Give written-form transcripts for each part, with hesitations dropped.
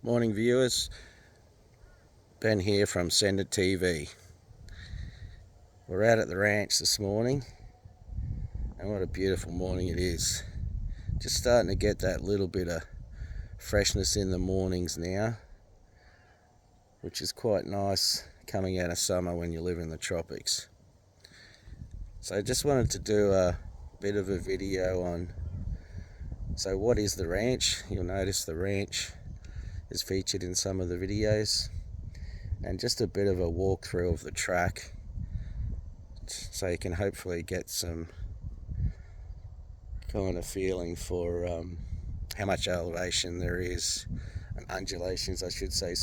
Morning viewers, Ben here from Sender TV. We're out at the ranch this morning and what a beautiful morning it is. Just starting to get that little bit of freshness in the mornings now, which is quite nice coming out of summer when you live in the tropics. So I just wanted to do a bit of a video on what is the ranch. You'll notice the ranch is featured in some of the videos, and just a bit of a walkthrough of the track so you can hopefully get some kind of feeling for how much elevation there is, and undulations I should say,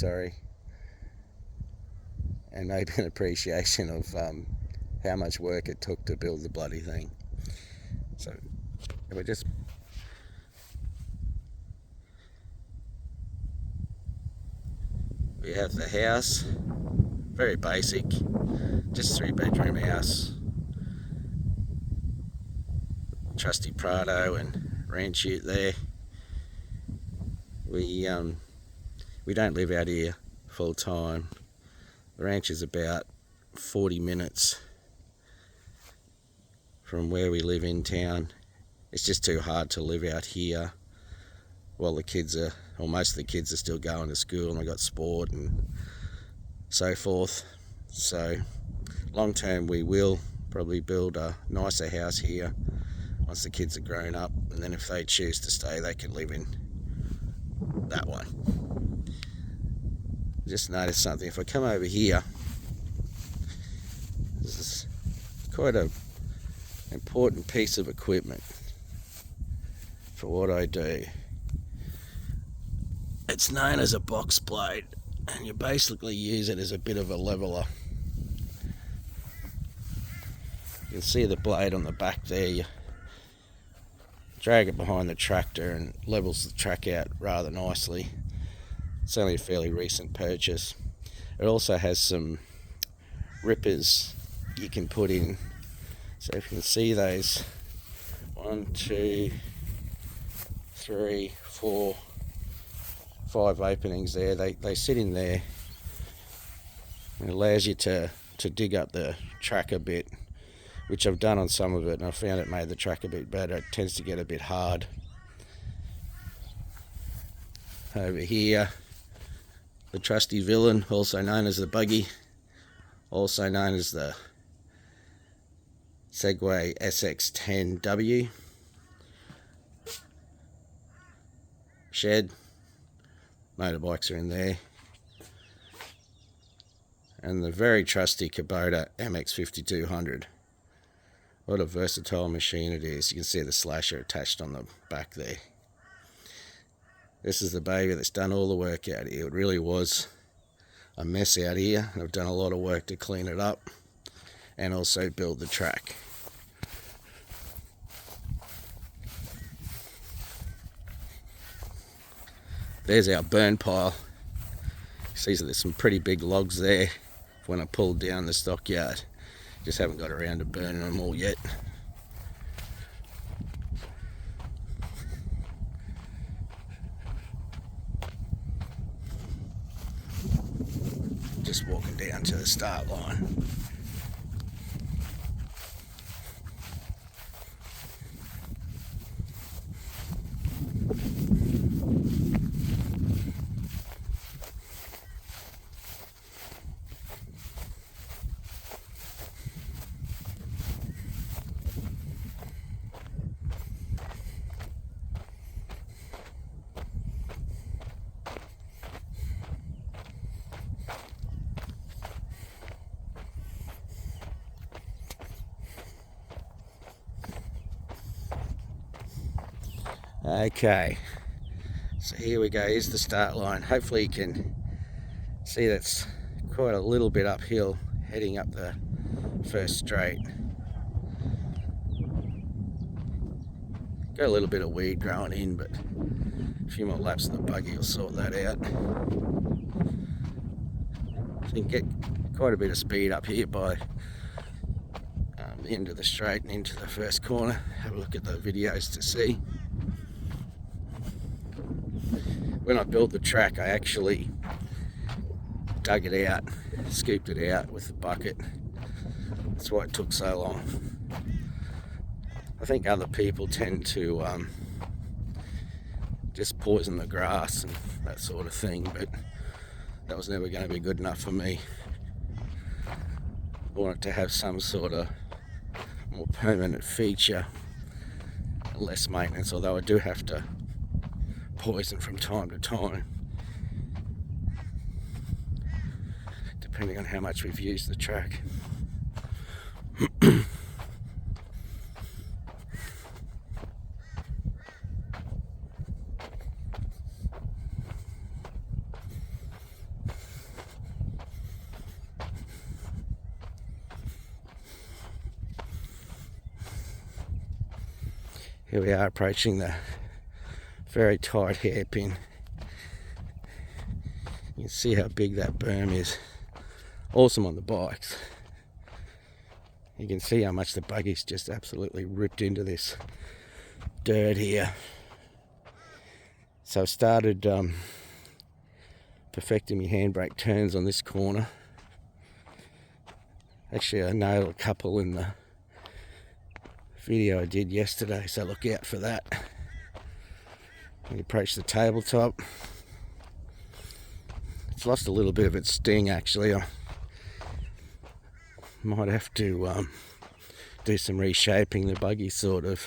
and maybe an appreciation of how much work it took to build the bloody thing. So we have the house, very basic, just 3-bedroom house, trusty Prado and ranch ute there. We don't live out here full time. The ranch is about 40 minutes from where we live in town. It's just too hard to live out here while most of the kids are still going to school and I got sport and so forth. So long term we will probably build a nicer house here once the kids are grown up, and then if they choose to stay they can live in that one. Just noticed something. If I come over here, this is quite an important piece of equipment for what I do. It's known as a box blade, and you basically use it as a bit of a leveler. You can see the blade on the back there. You drag it behind the tractor and levels the track out rather nicely. It's only a fairly recent purchase. It also has some rippers you can put in. So if you can see those 1, 2, 3, 4, 5 openings there, they sit in there. It allows you to dig up the track a bit, which I've done on some of it, and I found it made the track a bit better. It tends to get a bit hard. Over here, the trusty Villian, also known as the Buggy, also known as the Segway SX10W. Shed, motorbikes are in there, and the very trusty Kubota MX5200. What a versatile machine it is. You can see the slasher attached on the back there. This is the baby that's done all the work out here. It really was a mess out here, and I've done a lot of work to clean it up and also build the track. There's our burn pile. See, there's some pretty big logs there when I pulled down the stockyard. Just haven't got around to burning them all yet. Just walking down to the start line. Okay, so here we go. Here's the start line. Hopefully you can see that's quite a little bit uphill heading up the first straight. Got a little bit of weed growing in, but a few more laps of the buggy will sort that out. So you can get quite a bit of speed up here by the end of the straight and into the first corner. Have a look at the videos to see. when I built the track, I actually dug it out, scooped it out with a bucket. That's why it took so long. I think other people tend to just poison the grass and that sort of thing, but that was never going to be good enough for me. I wanted to have some sort of more permanent feature, less maintenance, although I do have to poison from time to time, depending on how much we've used the track. Here we are approaching the very tight hairpin. You can see how big that berm is. Awesome on the bikes. You can see how much the buggy's just absolutely ripped into this dirt here. So I started perfecting my handbrake turns on this corner. Actually, I nailed a couple in the video I did yesterday, so look out for that. We approach the tabletop. It's lost a little bit of its sting actually. I might have to do some reshaping. The buggy sort of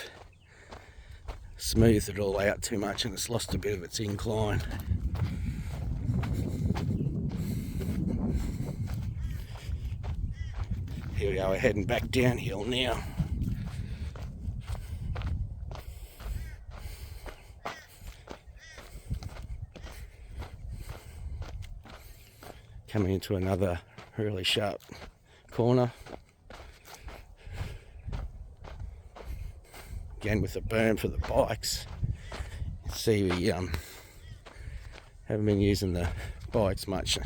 smoothed it all out too much and it's lost a bit of its incline. Here we go, we're heading back downhill now. Coming into another really sharp corner. Again with the berm for the bikes. You see we haven't been using the bikes much.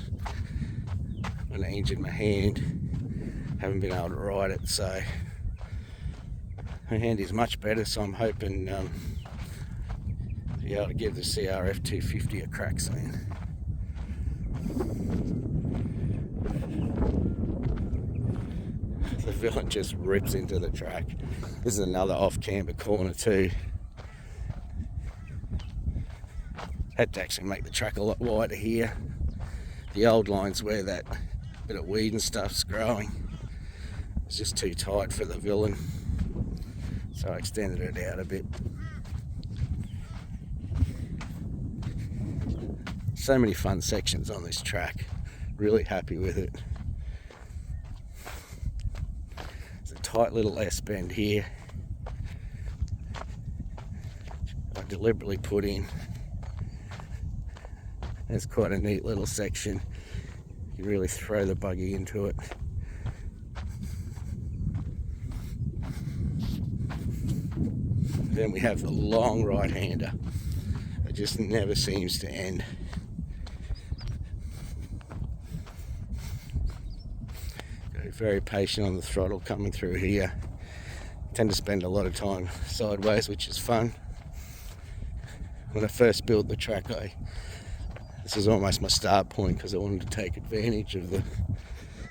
When I injured my hand, haven't been able to ride it, so my hand is much better, so I'm hoping to be able to give the CRF 250 a crack soon. The Villian just rips into the track. This is another off-camber corner too. Had to actually make the track a lot wider here. The old line's where that bit of weed and stuff's growing. It's just too tight for the Villian, so I extended it out a bit. So many fun sections on this track. Really happy with it. Tight little S-bend here. I deliberately put in. It's quite a neat little section. You really throw the buggy into it. Then we have the long right-hander that just never seems to end. Very patient on the throttle coming through here. Tend to spend a lot of time sideways, which is fun. When I first built the track, this was almost my start point because I wanted to take advantage of the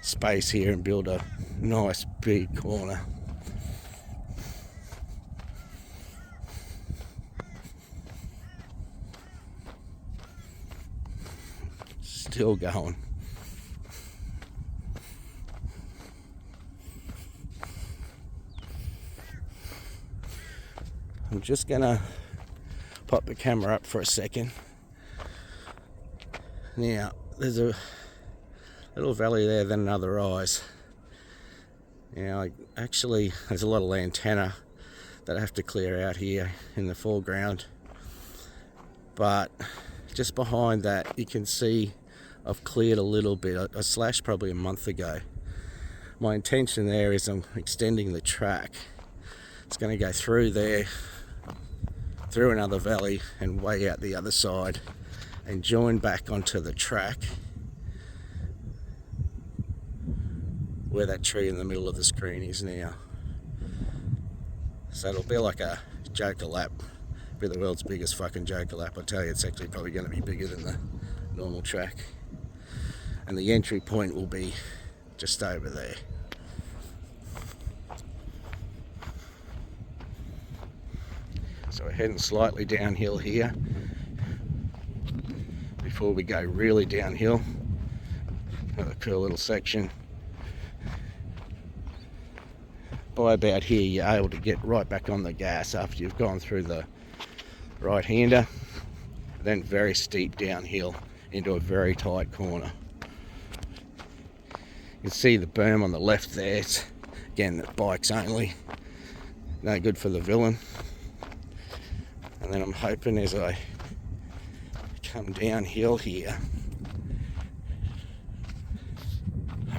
space here and build a nice big corner. Still going. I'm just gonna pop the camera up for a second. Now, there's a little valley there, then another rise. Now, actually, there's a lot of lantana that I have to clear out here in the foreground. But just behind that, you can see I've cleared a little bit. I slashed probably a month ago. My intention there is I'm extending the track. It's going to go through there, through another valley and way out the other side and join back onto the track where that tree in the middle of the screen is now. So it'll be like a joker lap be the world's biggest fucking joker lap. I tell you, it's actually probably going to be bigger than the normal track. And the entry point will be just over there. So we're heading slightly downhill here before we go really downhill. Another cool little section. By about here, you're able to get right back on the gas after you've gone through the right-hander. Then very steep downhill into a very tight corner. You can see the berm on the left there. It's, again, the bikes only. No good for the Villian. And then I'm hoping as I come downhill here,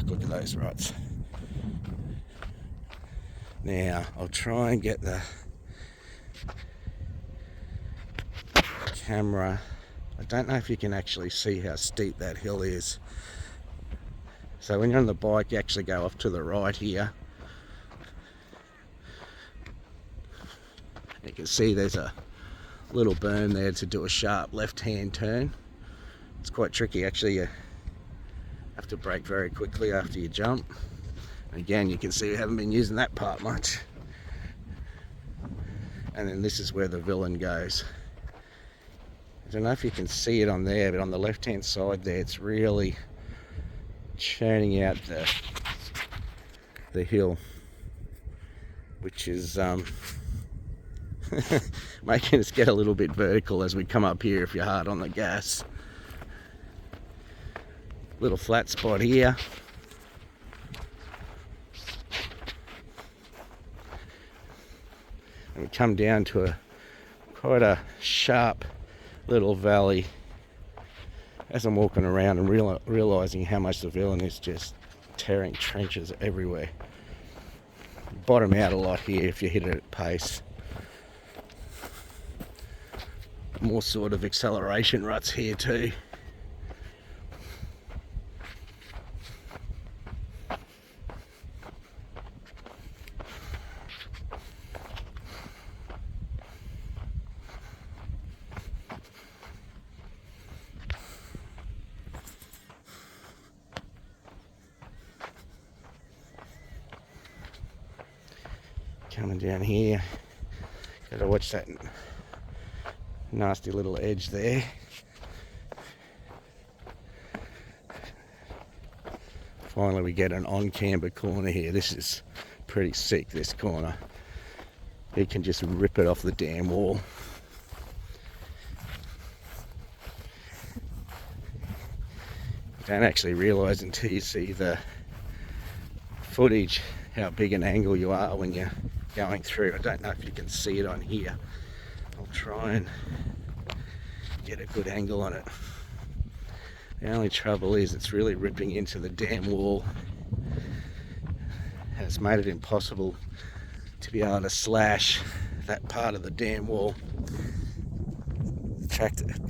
look at those ruts. Now I'll try and get the camera. I don't know if you can actually see how steep that hill is. So when you're on the bike, you actually go off to the right here. You can see there's a little berm there to do a sharp left-hand turn. It's quite tricky actually. You have to brake very quickly after you jump. Again, you can see we haven't been using that part much. And then this is where the Villian goes. I don't know if you can see it on there, but on the left-hand side there, it's really churning out the hill, which is making us get a little bit vertical as we come up here if you're hard on the gas. Little flat spot here. And we come down to quite a sharp little valley. As I'm walking around and realising how much the Villian is just tearing trenches everywhere. Bottom out a lot here if you hit it at pace. More sort of acceleration ruts here too. Coming down here, gotta watch that nasty little edge there. Finally we get an on-camber corner here. This is pretty sick, this corner. You can just rip it off the damn wall. You don't actually realise until you see the footage how big an angle you are when you're going through. I don't know if you can see it on here. I'll try and get a good angle on it. The only trouble is it's really ripping into the damn wall. And it's made it impossible to be able to slash that part of the damn wall. The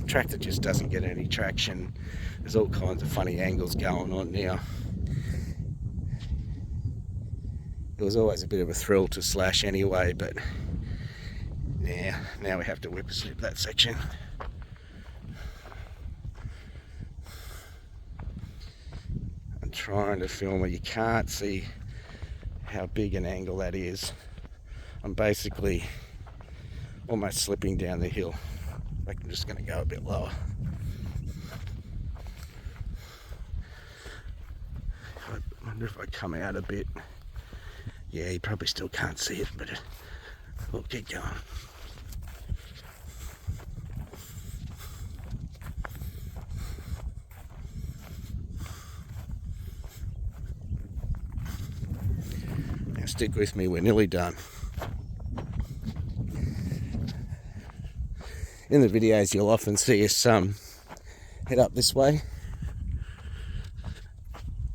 tractor just doesn't get any traction. There's all kinds of funny angles going on now. It was always a bit of a thrill to slash anyway, but yeah, now we have to whip slip that section. I'm trying to film it. You can't see how big an angle that is. I'm basically almost slipping down the hill. Like I'm just going to go a bit lower. I wonder if I come out a bit. Yeah, you probably still can't see it, but we'll keep going. Now stick with me, we're nearly done. In the videos you'll often see us head up this way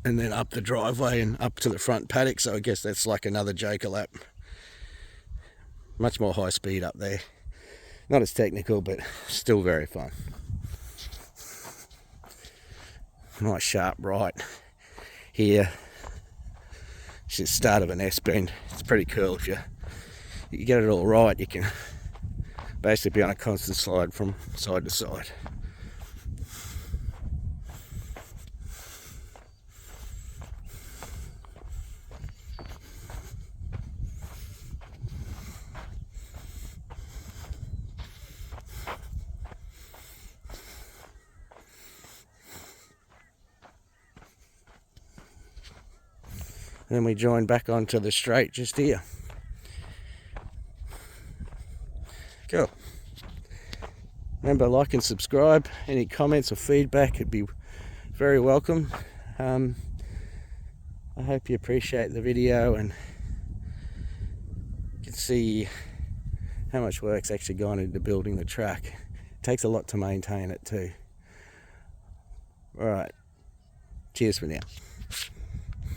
and then up the driveway and up to the front paddock, so I guess that's like another joker lap. Much more high speed up there. Not as technical, but still very fun. Nice sharp right here. It's the start of an S bend. It's pretty cool. If you get it all right, you can basically be on a constant slide from side to side. And then we join back onto the straight just here. Cool. Remember, like and subscribe. Any comments or feedback would be very welcome. I hope you appreciate the video and you can see how much work's actually gone into building the track. It takes a lot to maintain it too. Alright, cheers for now.